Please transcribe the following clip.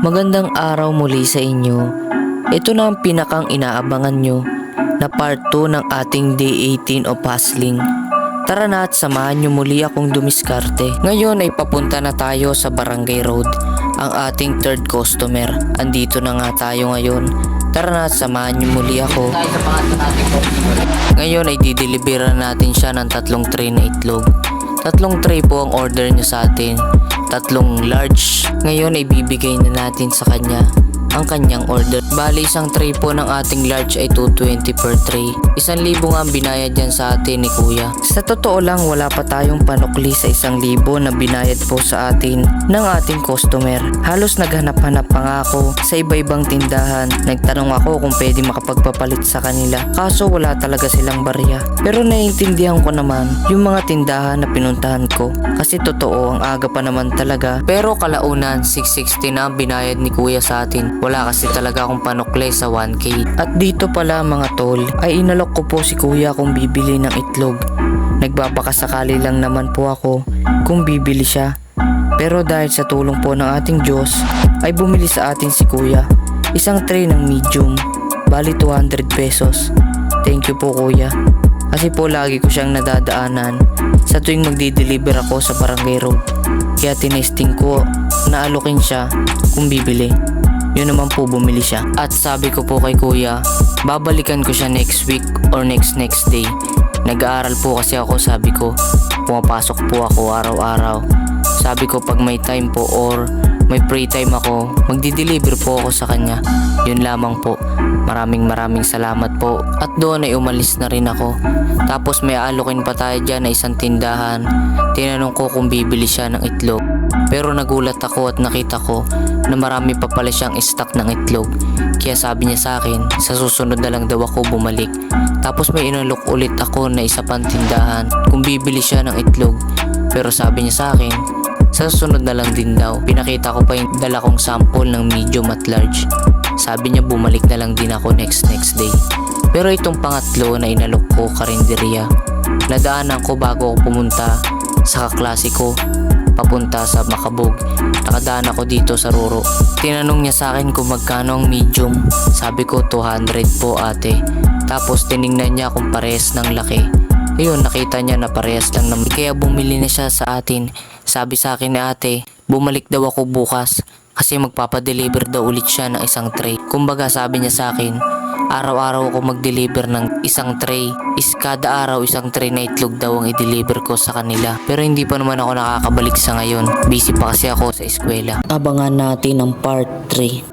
Magandang araw muli sa inyo. Ito na ang pinakang inaabangan nyo na part 2 ng ating day 18 o puzzling. Tara na at samahan nyo muli akong dumiskarte. Ngayon ay papunta na tayo sa Barangay Road. Ang ating third customer. Andito na nga tayo ngayon. Tara na at samahan nyo muli ako. Ngayon ay dideliveran natin siya ng 3 tray na itlog. 3 tray po ang order niya sa atin. 3 large. Ngayon ay bibigay na natin sa kanya ang kanyang order. Bali, isang tray po ng ating large ay 220 per tray. 1,000 nga ang binayad yan sa atin ni Kuya. Sa totoo lang, wala pa tayong panukli sa 1,000 na binayad po sa atin ng ating customer. Halos naghanap-hanap pa nga ako sa iba-ibang tindahan. Nagtanong ako kung pwede makapagpapalit sa kanila. Kaso wala talaga silang barya. Pero naiintindihan ko naman yung mga tindahan na pinuntahan ko. Kasi totoo, ang aga pa naman talaga. Pero kalaunan, 660 na ang binayad ni Kuya sa atin. Wala kasi talaga akong panukle sa 1K. At dito pala mga tol, ay inalok ko po si Kuya kung bibili ng itlog. Nagbabakasakali lang naman po ako kung bibili siya. Pero dahil sa tulong po ng ating Diyos, ay bumili sa atin si Kuya. Isang tray ng medium, bali 200 pesos. Thank you po Kuya. Kasi po lagi ko siyang nadadaanan sa tuwing magdi-deliver ako sa Barangay Road. Kaya tinesting ko na alokin siya kung bibili. Yun naman po bumili siya. At sabi ko po kay Kuya, babalikan ko siya next week or next day. Nag-aaral po kasi ako, sabi ko. Pumapasok po ako araw-araw. Sabi ko pag may time po or may free time ako, magdi-deliver po ako sa kanya. Yun lamang po. Maraming salamat po. At doon ay umalis na rin ako. Tapos may alokin pa tayo dyan na isang tindahan. Tinanong ko kung bibili siya ng itlog. Pero nagulat ako at nakita ko na marami pa pala siyang stock ng itlog. Kaya sabi niya sa akin, sa susunod na lang daw ako bumalik. Tapos may inalok ulit ako na isa pang tindahan kung bibili siya ng itlog. Pero sabi niya sa akin, sa susunod na lang din daw. Pinakita ko pa yung dala kong sample ng medium at large. Sabi niya bumalik na lang din ako next day. Pero itong pangatlo na inalok ko karinderya, nadaanan ko bago ako pumunta sa kaklase ko papunta sa Makabog. Nakadaan ako dito sa Ruro. Tinanong niya sa akin kung magkano ang medium. Sabi ko 200 po ate. Tapos tiningnan niya kung parehas ng laki. Ayun, nakita niya na parehas lang naman. Kaya bumili na siya sa atin. Sabi sa akin ni ate, bumalik daw ako bukas kasi magpapadeliver daw ulit siya ng isang tray. Kumbaga sabi niya sa akin, araw-araw ako mag-deliver ng isang tray. Kada araw isang tray na itlog daw ang i-deliver ko sa kanila. Pero hindi pa naman ako nakakabalik sa ngayon. Busy pa kasi ako sa eskwela. Abangan natin ang part 3.